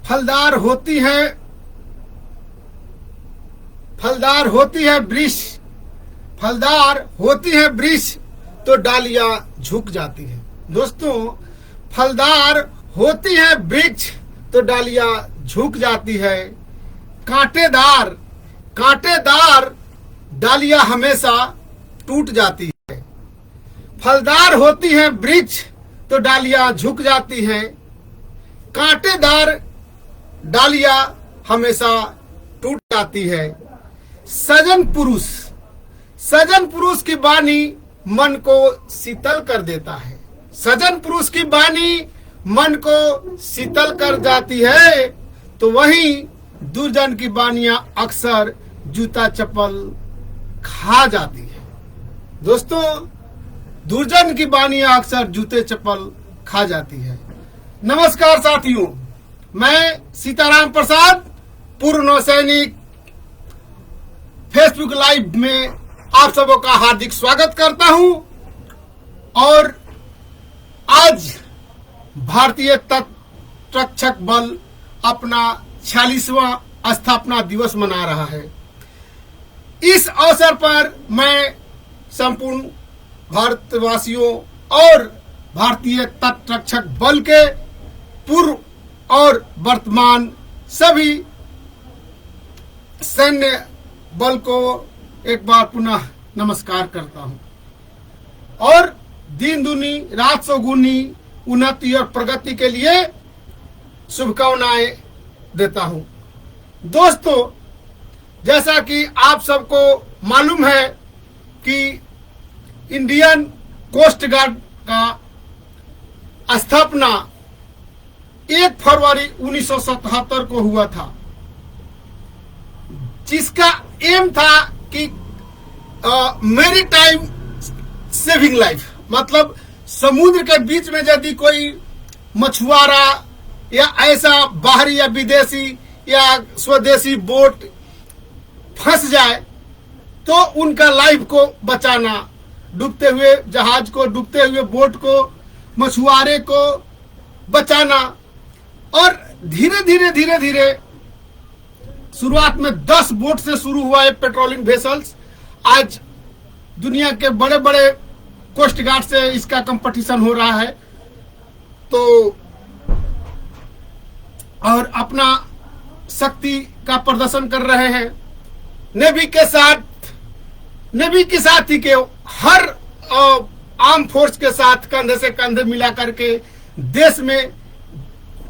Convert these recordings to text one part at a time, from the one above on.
फलदार होती है वृक्ष, फलदार होती है वृक्ष तो डालियां झुक जाती है। दोस्तों, फलदार होती है वृक्ष तो डालियां झुक जाती है। कांटेदार डालियां हमेशा टूट जाती है। फलदार होती है वृक्ष तो डालियां झुक जाती है। कांटेदार डालियां हमेशा टूट जाती है। सजन पुरुष की वाणी मन को शीतल कर देता है। सजन पुरुष की वाणी मन को शीतल कर जाती है, तो वहीं दुर्जन की वाणियां अक्सर जूता चप्पल खा जाती है। दोस्तों, दुर्जन की वाणियां अक्सर जूते चप्पल खा जाती है। नमस्कार साथियों, मैं सीताराम प्रसाद, पूर्व नौसैनिक, फेसबुक लाइव में आप सबों का हार्दिक स्वागत करता हूं। और आज भारतीय तटरक्षक बल अपना 46वां स्थापना दिवस मना रहा है। इस अवसर पर मैं संपूर्ण भारतवासियों और भारतीय तटरक्षक बल के पूर्व और वर्तमान सभी सैन्य बल को एक बार पुनः नमस्कार करता हूं और दिन दुनी रात सौगुनी उन्नति और प्रगति के लिए शुभकामनाएं देता हूं। दोस्तों, जैसा कि आप सबको मालूम है कि इंडियन कोस्ट गार्ड का स्थापना 1 फरवरी 1977 को हुआ था, जिसका एम था कि मैरीटाइम सेविंग लाइफ, मतलब समुद्र के बीच में यदि कोई मछुआरा या ऐसा बाहरी या विदेशी या स्वदेशी बोट फंस जाए तो उनका लाइफ को बचाना, डूबते हुए जहाज को, डूबते हुए बोट को, मछुआरे को बचाना। और धीरे धीरे शुरुआत में 10 बोट से शुरू हुआ है पेट्रोलिंग वेसल्स। आज दुनिया के बड़े बड़े कोस्ट गार्ड से इसका कंपटीशन हो रहा है, तो और अपना शक्ति का प्रदर्शन कर रहे हैं। नेवी के साथ ही के हर आर्म फोर्स के साथ कंधे से कंधे मिला करके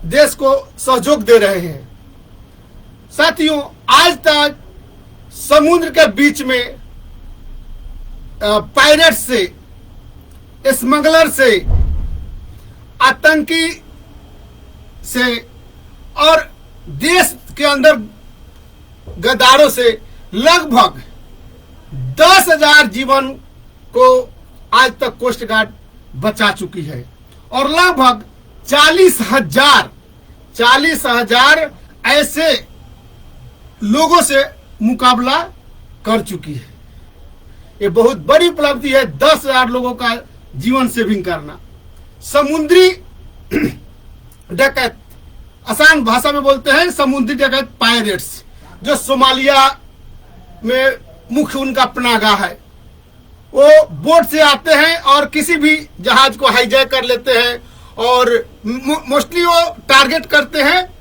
देश को सहयोग दे रहे हैं। साथियों, आज तक समुद्र के बीच में पायरेट से, स्मगलर से, आतंकी से और देश के अंदर गद्दारों से लगभग 10,000 जीवन को आज तक कोस्ट गार्ड बचा चुकी है और लगभग 40,000 ऐसे लोगों से मुकाबला कर चुकी है। ये बहुत बड़ी उपलब्धि है, 10,000 लोगों का जीवन सेविंग करना। समुद्री डकैत, आसान भाषा में बोलते हैं समुद्री डकैत पायरेट्स, जो सोमालिया में मुख्य उनका पनाहगाह है, वो बोट से आते हैं और किसी भी जहाज को हाईजैक कर लेते हैं और मोस्टली वो टारगेट करते हैं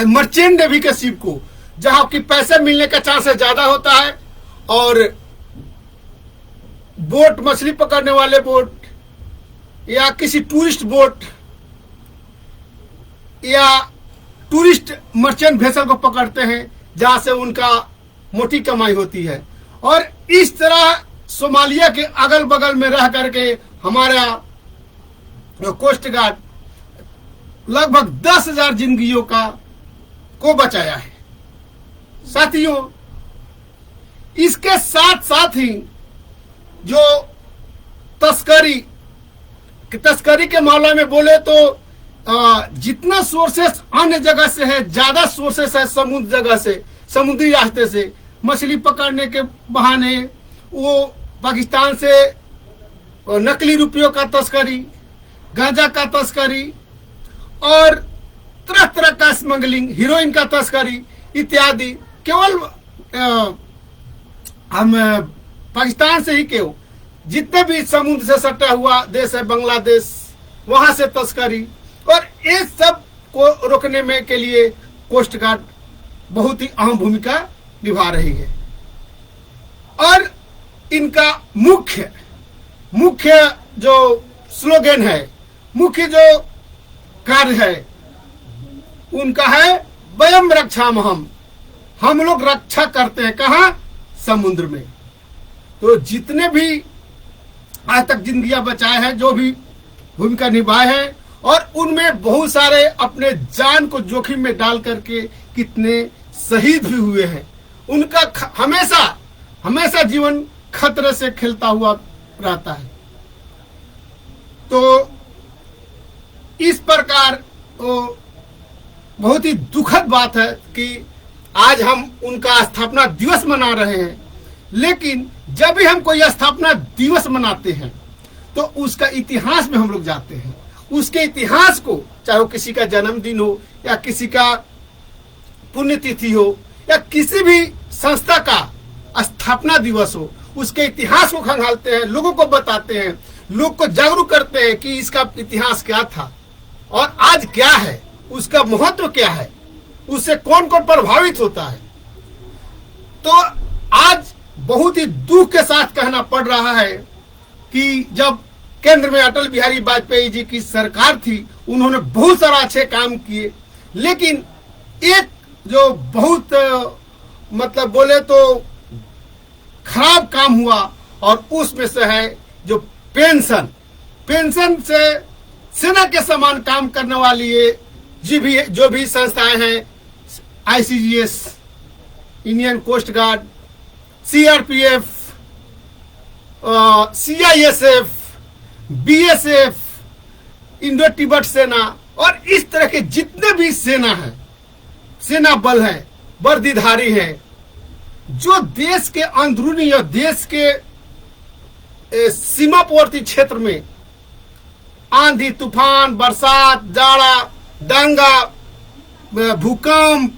मर्चेंट नेवी के शिप को, जहां की पैसे मिलने का चांस ज्यादा होता है। और बोट, मछली पकड़ने वाले बोट या किसी टूरिस्ट बोट या टूरिस्ट मर्चेंट वेसल को पकड़ते हैं, जहां से उनका मोटी कमाई होती है। और इस तरह सोमालिया के अगल बगल में रह करके हमारा कोस्ट गार्ड लगभग 10,000 जिंदगियों को बचाया है। साथियों, इसके साथ साथ ही जो तस्करी के मामले में बोले तो जितना सोर्सेस अन्य जगह से है, ज्यादा सोर्सेस है समुद्री रास्ते से। मछली पकड़ने के बहाने वो पाकिस्तान से नकली रुपयों का तस्करी, गांजा का तस्करी और तरह तरह का स्मगलिंग, हीरोइन का तस्करी इत्यादि, केवल हम पाकिस्तान से ही क्यों, जितने भी समुद्र से सटा हुआ देश है बांग्लादेश, वहां से तस्करी, और ये सब को रोकने में के लिए कोस्ट गार्ड बहुत ही अहम भूमिका निभा रही है। और इनका मुख्य जो स्लोगन है, मुख्य जो कार्य है उनका है वयम रक्षामहम, हम लोग रक्षा करते हैं। कहाँ? समुद्र में। तो जितने भी आज तक जिंदगियां बचाए हैं, जो भी भूमिका निभाए हैं, और उनमें बहुत सारे अपने जान को जोखिम में डाल करके कितने शहीद भी हुए हैं, उनका हमेशा जीवन खतरे से खेलता हुआ रहता है। तो इस प्रकार वो बहुत ही दुखद बात है कि आज हम उनका स्थापना दिवस मना रहे हैं, लेकिन जब भी हम कोई स्थापना दिवस मनाते हैं तो उसका इतिहास में हम लोग जाते हैं। उसके इतिहास को, चाहे वो किसी का जन्मदिन हो या किसी का पुण्यतिथि हो या किसी भी संस्था का स्थापना दिवस हो, उसके इतिहास को खंगालते हैं, लोगों को बताते हैं, लोग को जागरूक करते हैं कि इसका इतिहास क्या था और आज क्या है, उसका महत्व क्या है, उससे कौन कौन प्रभावित होता है। तो आज बहुत ही दुख के साथ कहना पड़ रहा है कि जब केंद्र में अटल बिहारी वाजपेयी जी की सरकार थी, उन्होंने बहुत सारा अच्छे काम किए, लेकिन एक जो बहुत मतलब बोले तो खराब काम हुआ, और उसमें से है जो पेंशन से सेना के समान काम करने वाली ये जो भी संस्थाएं हैं, ICGS, Indian coast guard, CRPF, CISF, BSF, Indo Tibet सेना, और इस तरह के जितने भी सेना बल है, वर्दीधारी है, जो देश के अंदरूनी या देश के सीमावर्ती क्षेत्र में आंधी तूफान, बरसात, जाड़ा, दंगा, भूकंप,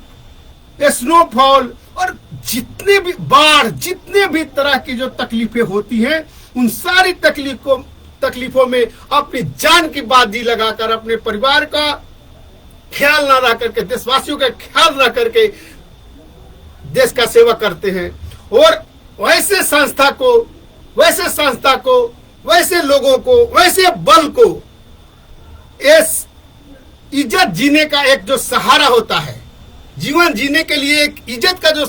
स्नोफॉल और जितने भी बाढ़, जितने भी तरह की जो तकलीफें होती हैं, उन सारी तकलीफों में अपनी जान की बाजी लगाकर अपने परिवार का ख्याल ना रख करके, देशवासियों का ख्याल रख करके देश का सेवा करते हैं। और वैसे संस्था को, वैसे लोगों को, वैसे बल को इस इज्जत जीने का एक जो सहारा होता है, जीवन जीने के लिए एक इज्जत का जो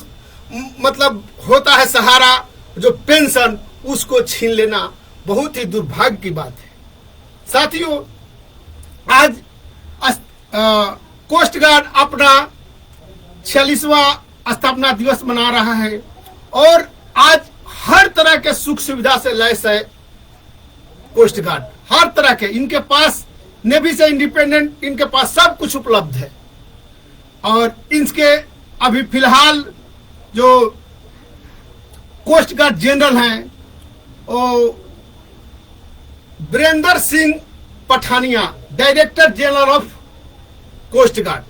मतलब होता है सहारा, जो पेंशन, उसको छीन लेना बहुत ही दुर्भाग्य की बात है। साथियों, आज कोस्ट गार्ड अपना 46वां स्थापना दिवस मना रहा है, और आज हर तरह के सुख सुविधा से लैस है कोस्ट गार्ड, हर तरह के। इनके पास नेवी से इंडिपेंडेंट, इनके पास सब कुछ उपलब्ध है। और इनके अभी फिलहाल जो कोस्ट गार्ड जनरल हैं वो Virendra Singh Pathania, director general of coast guard,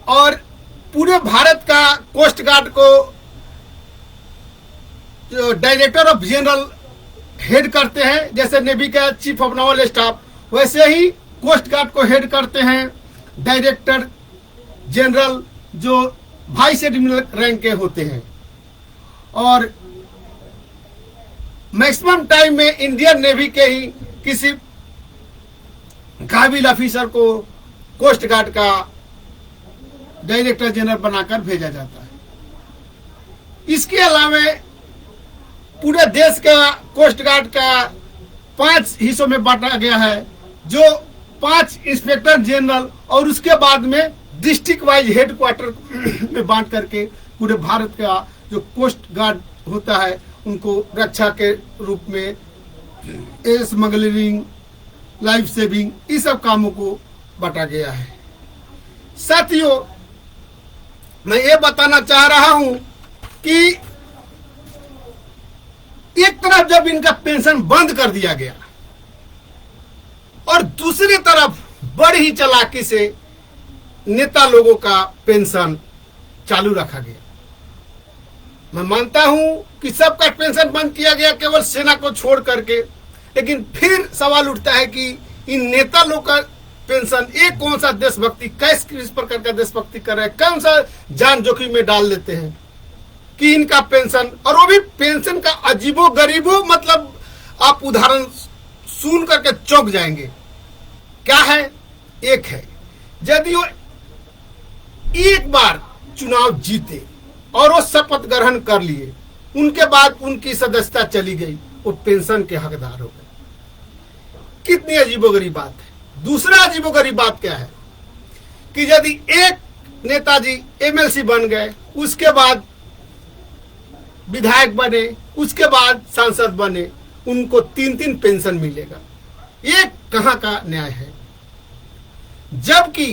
और पूरे भारत का कोस्ट गार्ड को डायरेक्टर ऑफ जनरल हेड करते हैं। जैसे नेवी का चीफ ऑफ नावल स्टाफ, वैसे ही कोस्ट गार्ड को हेड करते हैं डायरेक्टर जनरल, जो वाइस एडमिरल रैंक के होते हैं। और मैक्सिमम टाइम में इंडियन नेवी के ही किसी काबिल ऑफिसर को कोस्ट गार्ड का डायरेक्टर जनरल बनाकर भेजा जाता है। इसके अलावा पूरे देश का कोस्ट गार्ड का 5 हिस्सों में बांटा गया है, जो 5 इंस्पेक्टर जनरल और उसके बाद में डिस्ट्रिक्ट वाइज हेडक्वार्टर में बांट करके पूरे भारत का जो कोस्ट गार्ड होता है उनको रक्षा के रूप में स्मगलिंग, लाइफ सेविंग, इस सब कामों को बांटा गया है। साथियों, मैं ये बताना चाह रहा हूं कि एक तरफ जब इनका पेंशन बंद कर दिया गया और दूसरी तरफ बड़ी ही चालाकी से नेता लोगों का पेंशन चालू रखा गया। मैं मानता हूं कि सबका पेंशन बंद किया गया केवल सेना को छोड़ करके, लेकिन फिर सवाल उठता है कि इन नेता लोग का पेंशन, ये कौन सा देशभक्ति, किस प्रकार का देशभक्ति कर रहे हैं, कौन सा जान जोखिम में डाल देते हैं कि इनका पेंशन, और वो भी पेंशन का अजीबो गरीबो, मतलब आप उदाहरण सुन करके चौंक जाएंगे। क्या है? एक है, यदि वो एक बार चुनाव जीते और वो शपथ ग्रहण कर लिए, उनके बाद उनकी सदस्यता चली गई, वो पेंशन के हकदार हो गए। कितनी अजीबोगरीब बात है। दूसरा अजीबोगरीब बात क्या है कि यदि एक नेताजी एमएलसी बन गए, उसके बाद विधायक बने, उसके बाद सांसद बने, उनको 3-3 पेंशन मिलेगा। ये कहां का न्याय है? जबकि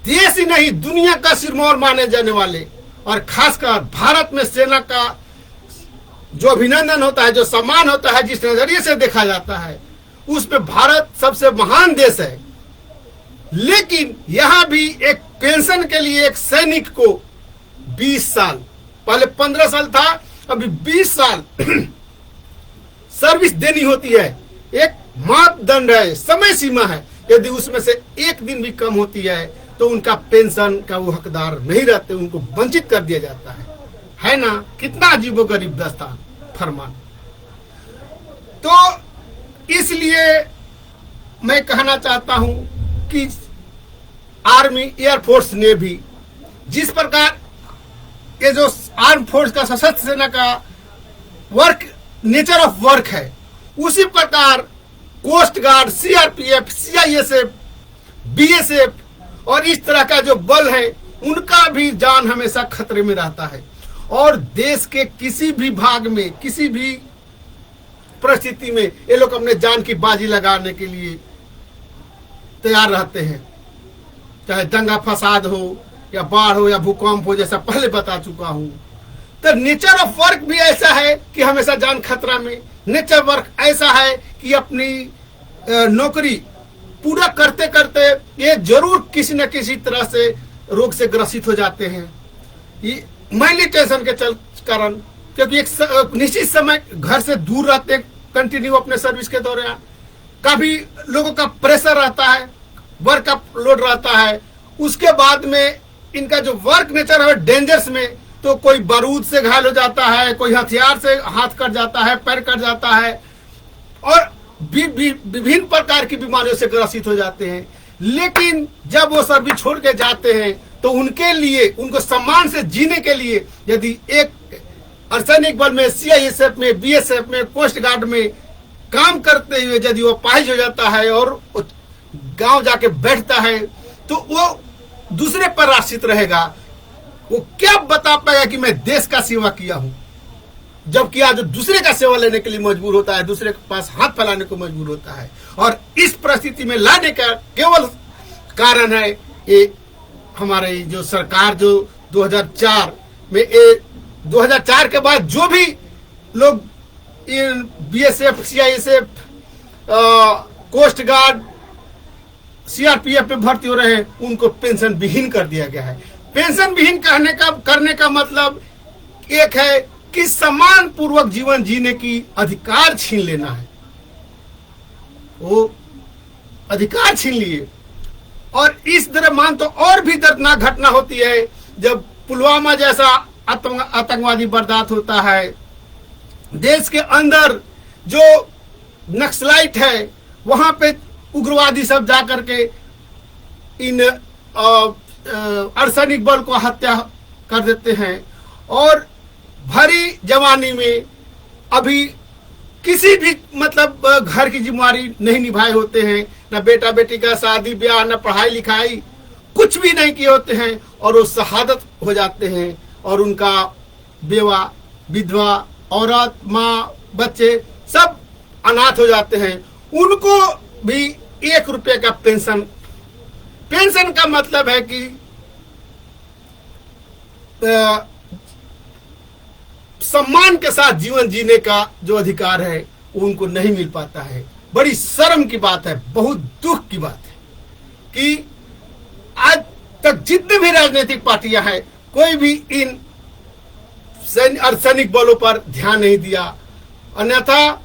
देश ही नहीं दुनिया का सिरमौर माने जाने वाले, और खासकर भारत में सेना का जो अभिनंदन होता है, जो सम्मान होता है, जिस नजरिए से देखा जाता है, उसमें भारत सबसे महान देश है। लेकिन यहां भी एक पेंशन के लिए एक सैनिक को 20 साल, पहले 15 साल था, अभी 20 साल सर्विस देनी होती है। एक मापदंड है, समय सीमा है। यदि उसमें से एक दिन भी कम होती है तो उनका पेंशन का वो हकदार नहीं रहते, उनको वंचित कर दिया जाता है ना? कितना अजीबोगरीब दास्तान फरमान। तो इसलिए मैं कहना चाहता हूं कि आर्मी, एयरफोर्स, नेवी, जिस प्रकार ये जो आर्म फोर्स का, सशस्त्र सेना का वर्क, नेचर ऑफ वर्क है, उसी प्रकार coast guard, CRPF, CISF, BSF और इस तरह का जो बल है, उनका भी जान हमेशा खतरे में रहता है। और देश के किसी भी भाग में, किसी भी परिस्थिति में ये लोग अपने जान की बाजी लगाने के लिए तैयार रहते हैं, चाहे दंगा फसाद हो या बाढ़ हो या भूकंप हो, जैसा पहले बता चुका हूं। तो नेचर ऑफ वर्क भी ऐसा है कि हमेशा जान खतरा में। नेचर वर्क ऐसा है कि अपनी नौकरी पूरा करते करते ये जरूर किसी न किसी तरह से रोग से ग्रसित हो जाते हैं। ये मैंने टेंशन के कारण, क्योंकि एक निश्चित समय घर से दूर रहते हैं कंटिन्यू अपने सर्विस के दौरान, काफी लोगों का प्रेशर रहता है, वर्क का लोड रहता है। उसके बाद में इनका जो वर्क नेचर है डेंजर्स में, तो कोई बारूद से घायल हो जाता है, कोई हथियार से हाथ कट जाता है, पैर कट जाता है, और विभिन्न प्रकार की बीमारियों से ग्रसित हो जाते हैं। लेकिन जब वो सर्विस छोड़ के जाते हैं तो उनके लिए, उनको सम्मान से जीने के लिए, यदि एक अर्धसैनिक बल में, सीआईएसएफ में, बीएसएफ में, कोस्ट गार्ड में काम करते हुए यदि वो अपाहिज हो जाता है और गांव जाके बैठता है, तो वो दूसरे पर आश्रित रहेगा। वो क्या बता पाएगा कि मैं देश का सेवा किया हूं, जबकि आज दूसरे का सेवा लेने के लिए मजबूर होता है, दूसरे के पास हाथ फैलाने को मजबूर होता है। और इस परिस्थिति में लाने का केवल कारण है ये हमारे जो सरकार, जो 2004 में, 2004 के बाद जो भी लोग BSF, CISF, coast guard, CRPF में भर्ती हो रहे हैं, उनको पेंशन विहीन कर दिया गया है। पेंशन विहीन करने का मतलब एक है कि सम्मान पूर्वक जीवन जीने की अधिकार छीन लेना है। वो अधिकार छीन लिए। और इस तरह मान तो और भी दर्दनाक घटना होती है जब पुलवामा जैसा आतंकवादी वारदात होता है। देश के अंदर जो नक्सलाइट है, वहां पे उग्रवादी सब जाकर के इन अर्धसैनिक बल को हत्या कर देते हैं। और भरी जवानी में अभी किसी भी मतलब घर की जिम्मेदारी नहीं निभाए होते हैं, न बेटा बेटी का शादी ब्याह, न पढ़ाई लिखाई, कुछ भी नहीं किए होते हैं, और वो शहादत हो जाते हैं। और उनका बेवा, विधवा, औरत, माँ, बच्चे सब अनाथ हो जाते हैं। उनको भी 1 रुपये का पेंशन का मतलब है कि सम्मान के साथ जीवन जीने का जो अधिकार है वो उनको नहीं मिल पाता है। बड़ी शर्म की बात है, बहुत दुख की बात है कि आज तक जितने भी राजनीतिक पार्टियां हैं, कोई भी इन अर्धसैनिक बलों पर ध्यान नहीं दिया। अन्यथा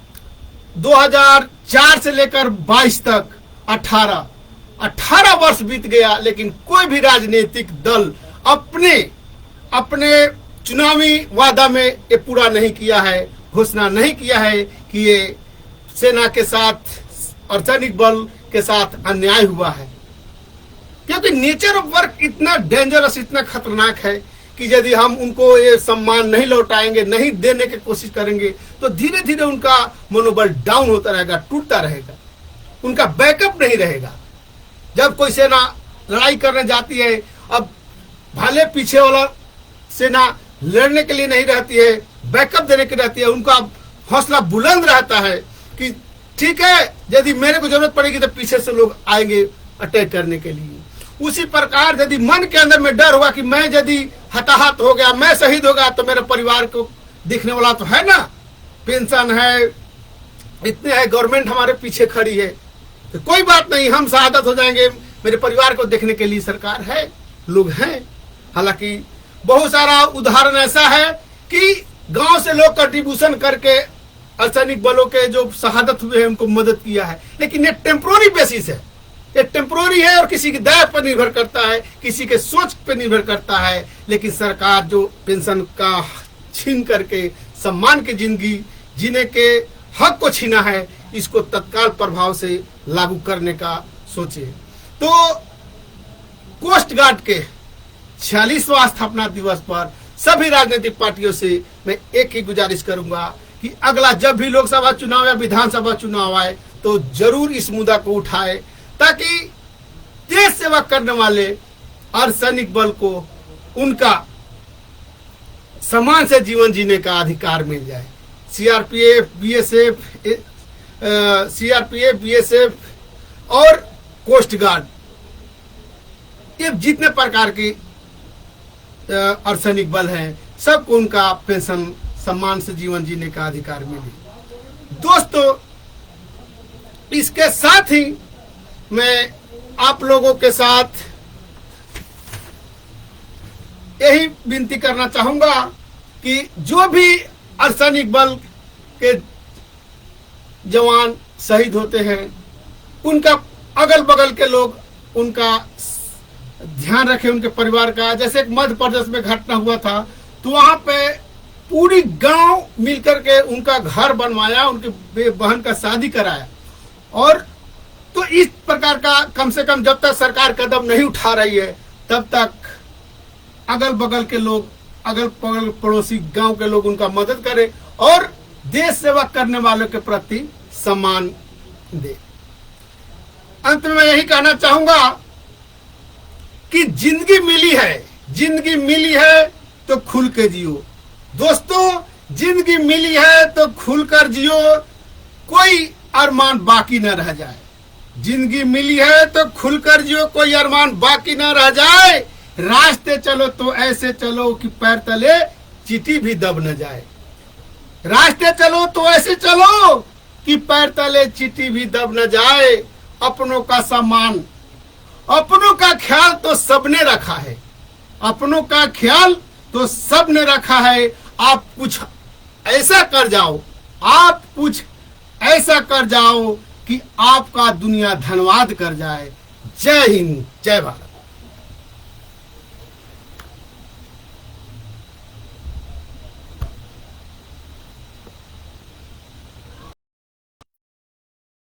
2004 से लेकर 22 तक 18 वर्ष बीत गया, लेकिन कोई भी राजनीतिक दल अपने चुनावी वादा में ये पूरा नहीं किया है, घोषणा नहीं किया है कि ये सेना के साथ और सैनिक बल के साथ अन्याय हुआ है। क्योंकि नेचर ऑफ वर्क इतना डेंजरस, इतना खतरनाक है कि यदि हम उनको ये सम्मान नहीं लौटाएंगे, नहीं देने की कोशिश करेंगे, तो धीरे धीरे उनका मनोबल डाउन होता रहेगा, टूटता रहेगा, उनका बैकअप नहीं रहेगा। जब कोई सेना लड़ाई करने जाती है, अब भले पीछे वाला सेना लड़ने के लिए नहीं रहती है, बैकअप देने की रहती है, उनका हौसला बुलंद रहता है कि ठीक है, यदि मेरे को जरूरत पड़ेगी तो पीछे से लोग आएंगे अटैक करने के लिए। उसी प्रकार यदि मन के अंदर में डर होगा कि मैं यदि हताहत हो गया, मैं शहीद हो गया, तो मेरे परिवार को दिखने वाला तो है ना, पेंशन है, इतने है, गवर्नमेंट हमारे पीछे खड़ी है, तो कोई बात नहीं, हम शहादत हो जाएंगे, मेरे परिवार को देखने के लिए सरकार है, लोग हैं। हालांकि बहुत सारा उदाहरण ऐसा है कि गांव से लोग कंट्रीब्यूशन करके अर्धसैनिक बलों के जो शहादत हुए हैं उनको मदद किया है, लेकिन ये टेम्पोररी बेसिस है, ये टेम्पोररी है और किसी की दया पर निर्भर करता है, किसी के सोच पर निर्भर करता है। लेकिन सरकार जो पेंशन का छीन करके सम्मान की जिंदगी जीने के हक को छीना है, इसको तत्काल प्रभाव से लागू करने का सोचे। तो कोस्ट गार्ड के 46वां स्थापना दिवस पर सभी राजनीतिक पार्टियों से मैं एक ही गुजारिश करूंगा कि अगला जब भी लोकसभा चुनाव या विधानसभा चुनाव आए तो जरूर इस मुद्दा को उठाए, ताकि देश सेवा करने वाले अर्धसैनिक बल को उनका सम्मान से जीवन जीने का अधिकार मिल जाए। सीआरपीएफ, बीएसएफ और कोस्ट गार्ड, ये जितने प्रकार के अर्धसैनिक बल हैं, सबको उनका पेंशन सम्मान से जीवन जीने का अधिकार मिले। दोस्तों, इसके साथ ही मैं आप लोगों के साथ यही विनती करना चाहूंगा कि जो भी अर्धसैनिक बल के जवान शहीद होते हैं, उनका अगल बगल के लोग उनका ध्यान रखें, उनके परिवार का। जैसे एक मध्य प्रदेश में घटना हुआ था, तो वहां पे पूरी गांव मिलकर के उनका घर बनवाया, उनकी बहन का शादी कराया। और तो इस प्रकार का कम से कम जब तक सरकार कदम नहीं उठा रही है, तब तक अगल बगल के लोग, अगल बगल पड़ोसी गांव के लोग उनका मदद करें और देश सेवा करने वालों के प्रति सम्मान दे। अंत में मैं यही कहना चाहूंगा कि जिंदगी मिली है तो खुल के जियो। दोस्तों, जिंदगी मिली है तो खुलकर जियो, कोई अरमान बाकी न रह जाए। जिंदगी मिली है तो खुलकर जियो, कोई अरमान बाकी न रह जाए। रास्ते चलो तो ऐसे चलो कि पैर तले चींटी भी दब न जाए। रास्ते चलो तो ऐसे चलो कि पैर तले चींटी भी दब न जाए। अपनों का सम्मान, अपनों का ख्याल तो सबने रखा है, अपनों का ख्याल तो सबने रखा है। आप कुछ ऐसा कर जाओ, आप कुछ ऐसा कर जाओ कि आपका दुनिया धन्यवाद कर जाए। जय हिंद, जय भारत।